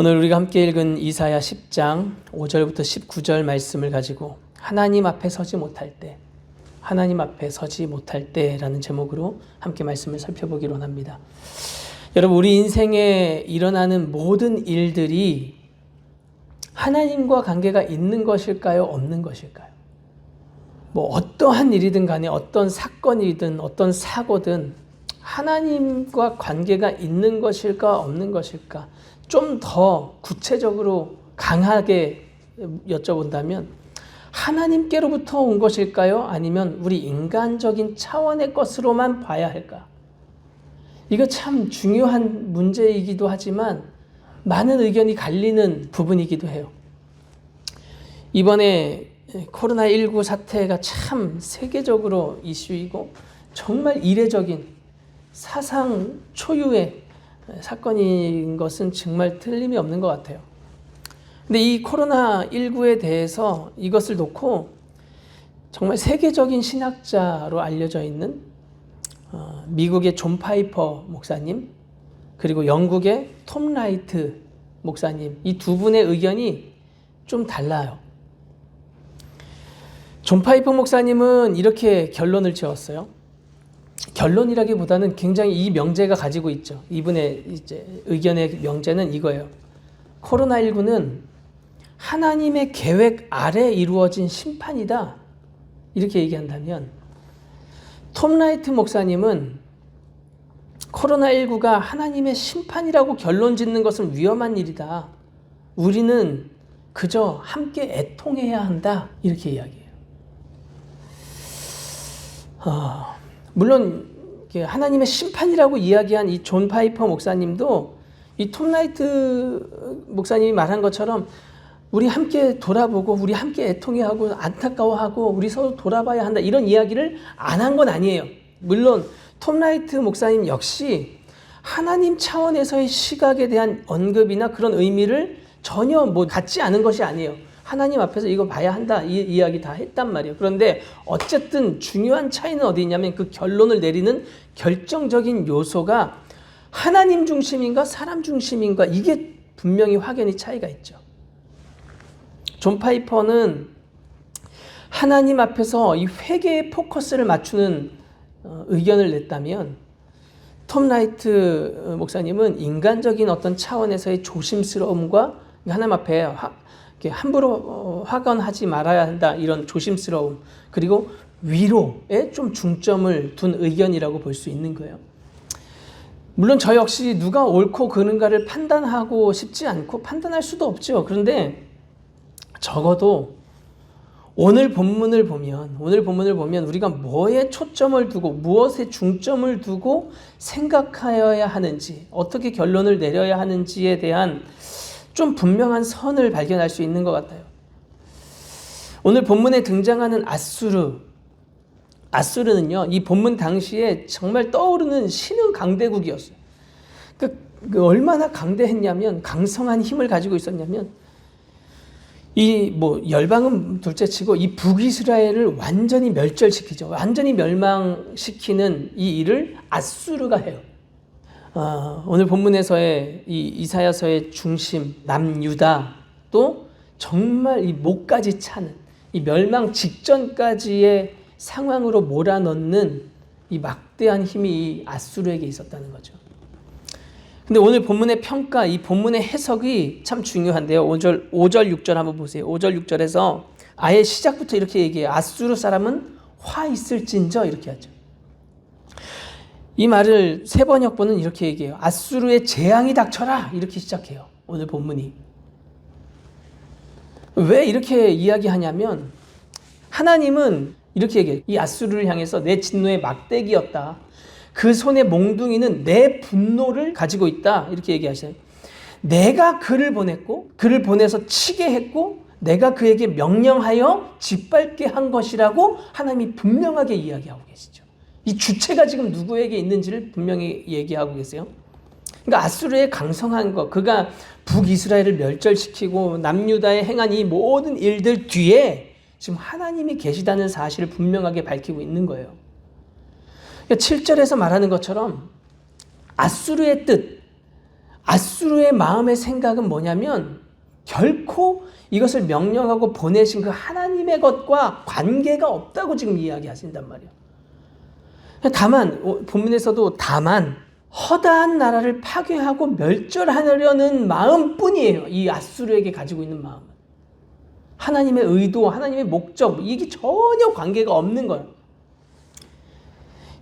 오늘 우리가 함께 읽은 이사야 10장 5절부터 19절 말씀을 가지고 하나님 앞에 서지 못할 때, 하나님 앞에 서지 못할 때라는 제목으로 함께 말씀을 살펴보기로 합니다. 여러분, 우리 인생에 일어나는 모든 일들이 하나님과 관계가 있는 것일까요? 없는 것일까요? 어떠한 일이든 간에 어떤 사건이든 어떤 사고든 하나님과 관계가 있는 것일까 없는 것일까? 좀 더 구체적으로 강하게 여쭤본다면 하나님께로부터 온 것일까요? 아니면 우리 인간적인 차원의 것으로만 봐야 할까? 이거 참 중요한 문제이기도 하지만 많은 의견이 갈리는 부분이기도 해요. 이번에 코로나19 사태가 참 세계적으로 이슈이고 정말 이례적인 사상 초유의 사건인 것은 정말 틀림이 없는 것 같아요. 근데 이 코로나19에 대해서 이것을 놓고 정말 세계적인 신학자로 알려져 있는 미국의 존 파이퍼 목사님, 그리고 영국의 톰 라이트 목사님, 이 두 분의 의견이 좀 달라요. 존 파이퍼 목사님은 이렇게 결론을 지었어요. 결론이라기보다는 굉장히 이 명제가 가지고 있죠. 이분의 이제 의견의 명제는 이거예요. 코로나19는 하나님의 계획 아래 이루어진 심판이다. 이렇게 얘기한다면, 톰 라이트 목사님은 코로나19가 하나님의 심판이라고 결론 짓는 것은 위험한 일이다. 우리는 그저 함께 애통해야 한다. 이렇게 이야기해요. 물론 하나님의 심판이라고 이야기한 이 존 파이퍼 목사님도 이 톰 라이트 목사님이 말한 것처럼 우리 함께 돌아보고 우리 함께 애통해하고 안타까워하고 우리 서로 돌아봐야 한다, 이런 이야기를 안 한 건 아니에요. 물론 톰 라이트 목사님 역시 하나님 차원에서의 시각에 대한 언급이나 그런 의미를 전혀 갖지 않은 것이 아니에요. 하나님 앞에서 이거 봐야 한다, 이 이야기 다 했단 말이에요. 그런데 어쨌든 중요한 차이는 어디 있냐면 그 결론을 내리는 결정적인 요소가 하나님 중심인가 사람 중심인가, 이게 분명히 확연히 차이가 있죠. 존 파이퍼는 하나님 앞에서 이 회개의 포커스를 맞추는 의견을 냈다면, 톰 라이트 목사님은 인간적인 어떤 차원에서의 조심스러움과 하나님 앞에 함부로 화건하지 말아야 한다, 이런 조심스러움, 그리고 위로에 좀 중점을 둔 의견이라고 볼 수 있는 거예요. 물론 저 역시 누가 옳고 그른가를 판단하고 싶지 않고 판단할 수도 없죠. 그런데 적어도 오늘 본문을 보면 우리가 뭐에 초점을 두고 무엇에 중점을 두고 생각하여야 하는지, 어떻게 결론을 내려야 하는지에 대한 좀 분명한 선을 발견할 수 있는 것 같아요. 오늘 본문에 등장하는 아수르는요, 이 본문 당시에 정말 떠오르는 신흥 강대국이었어요. 그 얼마나 강대했냐면, 강성한 힘을 가지고 있었냐면, 열방은 둘째치고 이 북이스라엘을 완전히 멸절시키죠. 완전히 멸망시키는 이 일을 아수르가 해요. 오늘 본문에서의 이 이사야서의 중심 남유다도 정말 이 목까지 차는, 이 멸망 직전까지의 상황으로 몰아넣는 이 막대한 힘이 이 아수르에게 있었다는 거죠. 근데 오늘 본문의 평가, 이 본문의 해석이 참 중요한데요. 5절 6절 한번 보세요. 5절 6절에서 아예 시작부터 이렇게 얘기해요. 아수르 사람은 화 있을진저, 이렇게 하죠. 이 말을 세번역본은 이렇게 얘기해요. 아수르의 재앙이 닥쳐라, 이렇게 시작해요. 오늘 본문이. 왜 이렇게 이야기하냐면, 하나님은 이렇게 얘기해요. 이 아수르를 향해서 내 진노의 막대기였다. 그 손의 몽둥이는 내 분노를 가지고 있다, 이렇게 얘기하셔요. 내가 그를 보냈고, 그를 보내서 치게 했고, 내가 그에게 명령하여 짓밟게 한 것이라고 하나님이 분명하게 이야기하고 계시죠. 이 주체가 지금 누구에게 있는지를 분명히 얘기하고 계세요. 그러니까 아수르의 강성한 것, 그가 북이스라엘을 멸절시키고 남유다에 행한 이 모든 일들 뒤에 지금 하나님이 계시다는 사실을 분명하게 밝히고 있는 거예요. 7절에서 말하는 것처럼 아수르의 뜻, 앗수르의 마음의 생각은 뭐냐면 결코 이것을 명령하고 보내신 그 하나님의 것과 관계가 없다고 지금 이야기하신단 말이에요. 다만 본문에서도 다만 허다한 나라를 파괴하고 멸절하려는 마음뿐이에요. 이 앗수르에게 가지고 있는 마음은. 하나님의 의도, 하나님의 목적 이게 전혀 관계가 없는 거예요.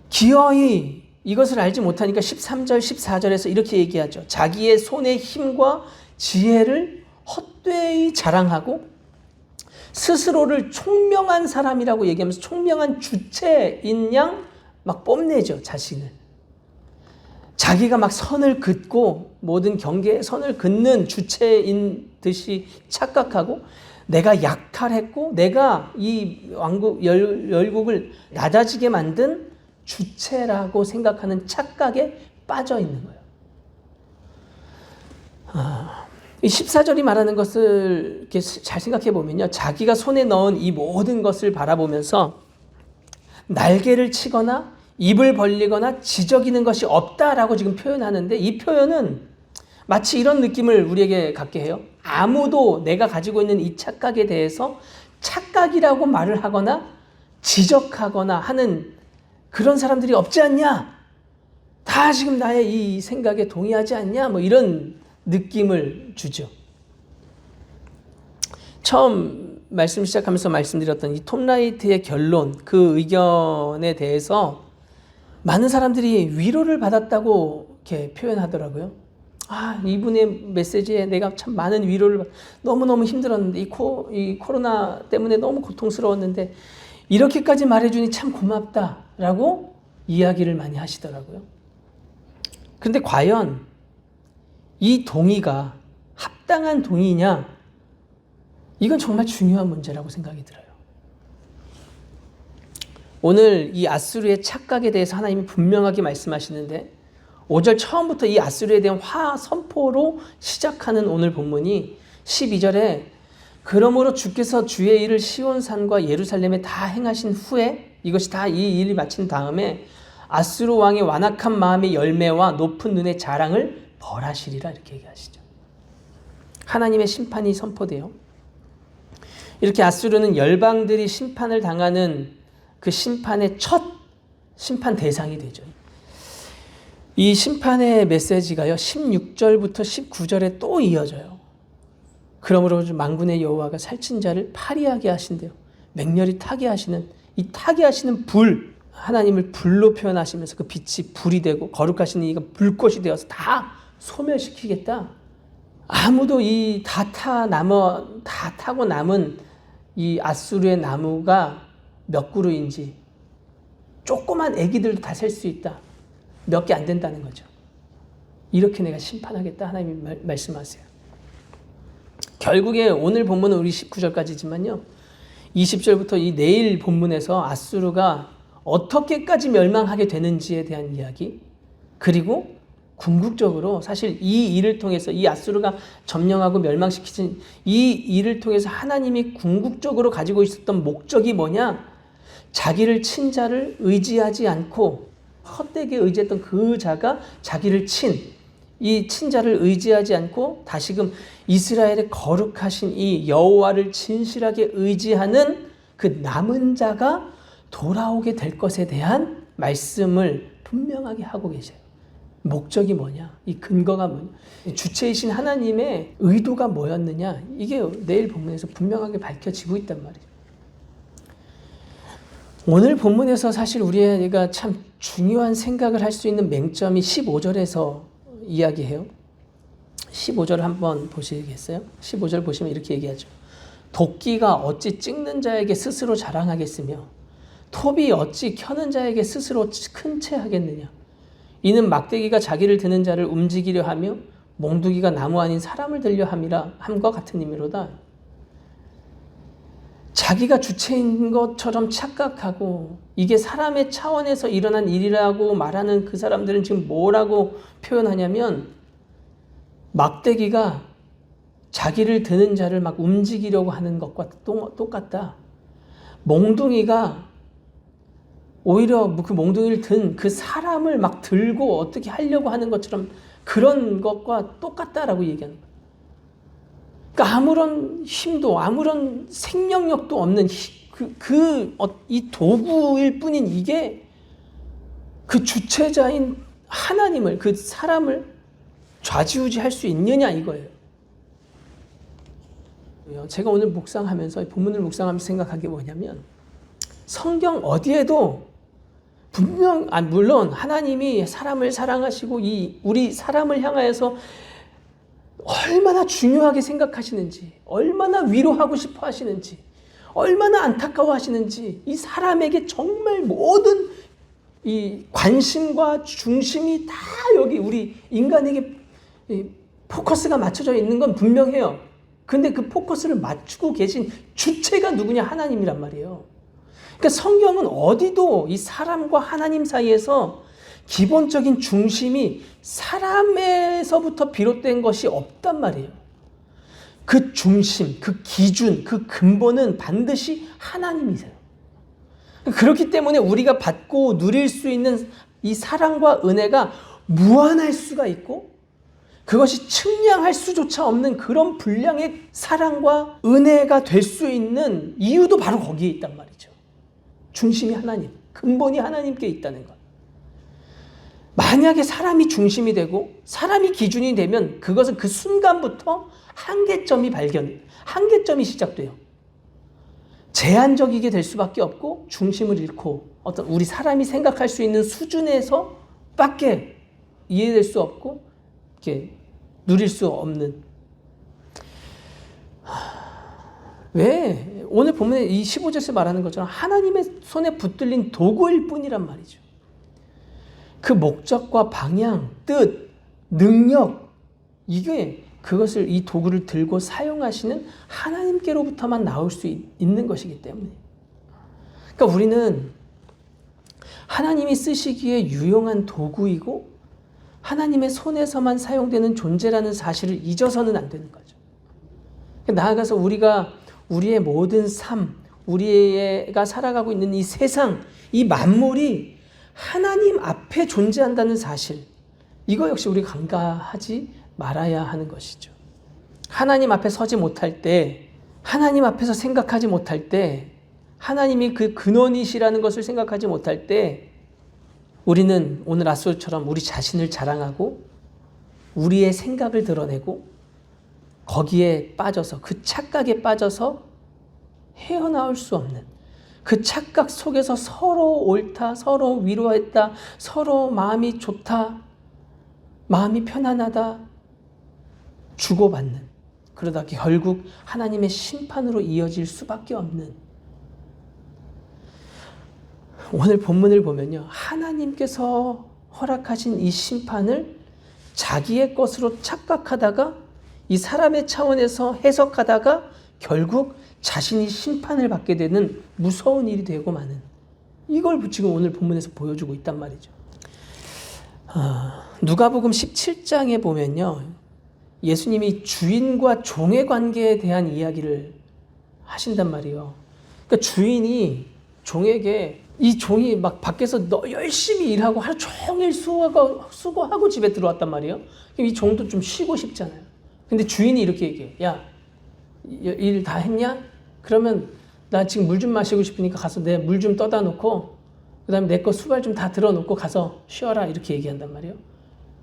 기어이 이것을 알지 못하니까 13절, 14절에서 이렇게 얘기하죠. 자기의 손의 힘과 지혜를 헛되이 자랑하고 스스로를 총명한 사람이라고 얘기하면서 총명한 주체인 양 막 뽐내죠. 자신을. 자기가 막 선을 긋고 모든 경계에 선을 긋는 주체인 듯이 착각하고 내가 약탈했고 내가 이 왕국 열국을 낮아지게 만든 주체라고 생각하는 착각에 빠져 있는 거예요. 이 14절이 말하는 것을 이렇게 잘 생각해 보면요. 자기가 손에 넣은 이 모든 것을 바라보면서 날개를 치거나 입을 벌리거나 지저귀는 것이 없다라고 지금 표현하는데 이 표현은 마치 이런 느낌을 우리에게 갖게 해요. 아무도 내가 가지고 있는 이 착각에 대해서 착각이라고 말을 하거나 지적하거나 하는 그런 사람들이 없지 않냐? 다 지금 나의 이 생각에 동의하지 않냐? 뭐 이런 느낌을 주죠. 처음 말씀 시작하면서 말씀드렸던 이 톰라이트의 결론, 그 의견에 대해서 많은 사람들이 위로를 받았다고 이렇게 표현하더라고요. 이분의 메시지에 내가 참 많은 위로를 너무너무 힘들었는데 이 코로나 때문에 너무 고통스러웠는데 이렇게까지 말해주니 참 고맙다라고 이야기를 많이 하시더라고요. 그런데 과연 이 동의가 합당한 동의냐? 이건 정말 중요한 문제라고 생각이 들어요. 오늘 이 앗수르의 착각에 대해서 하나님이 분명하게 말씀하시는데 5절 처음부터 이 앗수르에 대한 선포로 시작하는 오늘 본문이 12절에 그러므로 주께서 주의 일을 시온산과 예루살렘에 다 행하신 후에 이것이 다 이 일이 마친 다음에 앗수르 왕의 완악한 마음의 열매와 높은 눈의 자랑을 벌하시리라 이렇게 얘기하시죠. 하나님의 심판이 선포돼요. 이렇게 앗수르는 열방들이 심판을 당하는 그 심판의 첫 심판 대상이 되죠. 이 심판의 메시지가요 16절부터 19절에 또 이어져요. 그러므로 만군의 여호와가 살찐 자를 파리하게 하신대요. 맹렬히 타게 하시는 이 타게 하시는 불, 하나님을 불로 표현하시면서 그 빛이 불이 되고 거룩하신 이가 불꽃이 되어서 다 소멸시키겠다. 아무도 이 다 타고 남은 이 앗수르의 나무가 몇 그루인지 조그만 애기들도 다 셀 수 있다. 몇 개 안 된다는 거죠. 이렇게 내가 심판하겠다 하나님이 말씀하세요. 결국에 오늘 본문은 우리 19절까지지만요. 20절부터 이 내일 본문에서 앗수르가 어떻게까지 멸망하게 되는지에 대한 이야기, 그리고 궁극적으로 사실 이 일을 통해서 이 앗수르가 점령하고 멸망시키신 이 일을 통해서 하나님이 궁극적으로 가지고 있었던 목적이 뭐냐? 자기를 친 자를 의지하지 않고 헛되게 의지했던 그 자가 자기를 이 친자를 의지하지 않고 다시금 이스라엘의 거룩하신 이 여호와를 진실하게 의지하는 그 남은 자가 돌아오게 될 것에 대한 말씀을 분명하게 하고 계세요. 목적이 뭐냐? 이 근거가 뭐냐? 주체이신 하나님의 의도가 뭐였느냐? 이게 내일 본문에서 분명하게 밝혀지고 있단 말이에요. 오늘 본문에서 사실 우리가 참 중요한 생각을 할 수 있는 맹점이 15절에서 이야기해요. 15절 한번 보시겠어요? 15절 보시면 이렇게 얘기하죠. 도끼가 어찌 찍는 자에게 스스로 자랑하겠으며 톱이 어찌 켜는 자에게 스스로 큰 채 하겠느냐. 이는 막대기가 자기를 드는 자를 움직이려 하며 몽둥이가 나무 아닌 사람을 들려 함과 같은 의미로다. 자기가 주체인 것처럼 착각하고 이게 사람의 차원에서 일어난 일이라고 말하는 그 사람들은 지금 뭐라고 표현하냐면 막대기가 자기를 드는 자를 막 움직이려고 하는 것과 똑같다. 몽둥이가 오히려 그 몽둥이를 든 그 사람을 막 들고 어떻게 하려고 하는 것처럼 그런 것과 똑같다라고 얘기하는 거예요. 그러니까 아무런 힘도 아무런 생명력도 없는 이 도구일 뿐인 이게 그 주체자인 하나님을, 그 사람을 좌지우지할 수 있느냐 이거예요. 제가 오늘 묵상하면서, 본문을 묵상하면서 생각한 게 뭐냐면, 성경 어디에도 물론 하나님이 사람을 사랑하시고 우리 사람을 향하여서 얼마나 중요하게 생각하시는지, 얼마나 위로하고 싶어 하시는지, 얼마나 안타까워 하시는지, 이 사람에게 정말 모든 이 관심과 중심이 다 여기 우리 인간에게 포커스가 맞춰져 있는 건 분명해요. 근데 그 포커스를 맞추고 계신 주체가 누구냐? 하나님이란 말이에요. 그러니까 성경은 어디도 이 사람과 하나님 사이에서 기본적인 중심이 사람에서부터 비롯된 것이 없단 말이에요. 그 중심, 그 기준, 그 근본은 반드시 하나님이세요. 그렇기 때문에 우리가 받고 누릴 수 있는 이 사랑과 은혜가 무한할 수가 있고, 그것이 측량할 수조차 없는 그런 분량의 사랑과 은혜가 될 수 있는 이유도 바로 거기에 있단 말이죠. 중심이 하나님, 근본이 하나님께 있다는 것. 만약에 사람이 중심이 되고 사람이 기준이 되면 그것은 그 순간부터 한계점이 시작돼요. 제한적이게 될 수밖에 없고, 중심을 잃고 어떤 우리 사람이 생각할 수 있는 수준에서 밖에 이해될 수 없고 이렇게 누릴 수 없는. 왜? 오늘 보면 이 15절에서 말하는 것처럼 하나님의 손에 붙들린 도구일 뿐이란 말이죠. 그 목적과 방향, 뜻, 능력, 이게 그것을, 이 도구를 들고 사용하시는 하나님께로부터만 나올 수 있는 것이기 때문에. 그러니까 우리는 하나님이 쓰시기에 유용한 도구이고 하나님의 손에서만 사용되는 존재라는 사실을 잊어서는 안 되는 거죠. 나아가서 우리가 우리의 모든 삶, 우리가 살아가고 있는 이 세상, 이 만물이 하나님 앞에 존재한다는 사실, 이거 역시 우리가 간과하지 말아야 하는 것이죠. 하나님 앞에 서지 못할 때, 하나님 앞에서 생각하지 못할 때, 하나님이 그 근원이시라는 것을 생각하지 못할 때, 우리는 오늘 아솔처럼 우리 자신을 자랑하고 우리의 생각을 드러내고 거기에 빠져서, 그 착각에 빠져서 헤어나올 수 없는, 그 착각 속에서 서로 옳다, 서로 위로했다, 서로 마음이 좋다, 마음이 편안하다 주고받는, 그러다 결국 하나님의 심판으로 이어질 수밖에 없는. 오늘 본문을 보면요, 하나님께서 허락하신 이 심판을 자기의 것으로 착각하다가, 이 사람의 차원에서 해석하다가 결국 자신이 심판을 받게 되는 무서운 일이 되고 마는, 이걸 지금 오늘 본문에서 보여주고 있단 말이죠. 누가복음 17장에 보면요, 예수님이 주인과 종의 관계에 대한 이야기를 하신단 말이에요. 그러니까 주인이 종에게, 이 종이 막 밖에서 너 열심히 일하고 하루 종일 수고하고 집에 들어왔단 말이에요. 이 종도 좀 쉬고 싶잖아요. 근데 주인이 이렇게 얘기해. 야, 일 다 했냐? 그러면 나 지금 물 좀 마시고 싶으니까 가서 내 물 좀 떠다 놓고 그 다음에 내 거 수발 좀 다 들어놓고 가서 쉬어라, 이렇게 얘기한단 말이에요.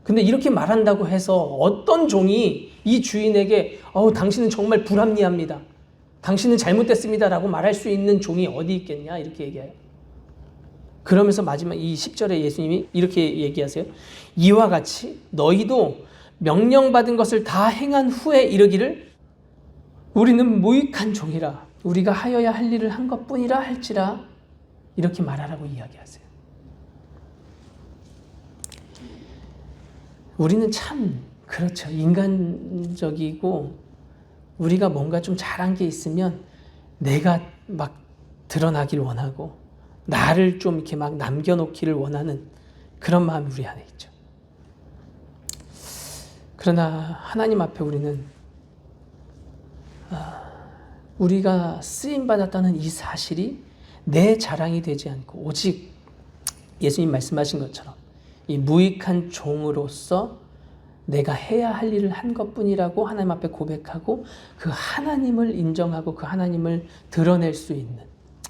근데 이렇게 말한다고 해서 어떤 종이 이 주인에게 당신은 정말 불합리합니다, 당신은 잘못됐습니다 라고 말할 수 있는 종이 어디 있겠냐, 이렇게 얘기해요. 그러면서 마지막 이 10절에 예수님이 이렇게 얘기하세요. 이와 같이 너희도 명령받은 것을 다 행한 후에 이르기를 우리는 무익한 종이라, 우리가 하여야 할 일을 한 것뿐이라 할지라, 이렇게 말하라고 이야기하세요. 우리는 참 그렇죠. 인간적이고, 우리가 뭔가 좀 잘한 게 있으면 내가 막 드러나길 원하고 나를 좀 이렇게 막 남겨놓기를 원하는 그런 마음이 우리 안에 있죠. 그러나 하나님 앞에 우리는 우리가 쓰임받았다는 이 사실이 내 자랑이 되지 않고 오직 예수님 말씀하신 것처럼 이 무익한 종으로서 내가 해야 할 일을 한 것뿐이라고 하나님 앞에 고백하고 그 하나님을 인정하고 그 하나님을 드러낼 수 있는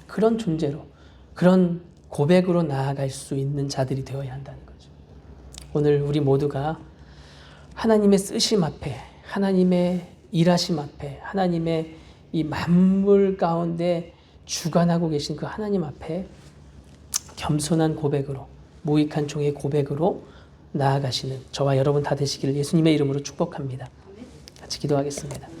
그런 존재로, 그런 고백으로 나아갈 수 있는 자들이 되어야 한다는 거죠. 오늘 우리 모두가 하나님의 쓰심 앞에, 하나님의 일하심 앞에, 하나님의 이 만물 가운데 주관하고 계신 그 하나님 앞에 겸손한 고백으로, 무익한 종의 고백으로 나아가시는 저와 여러분 다 되시기를 예수님의 이름으로 축복합니다. 같이 기도하겠습니다.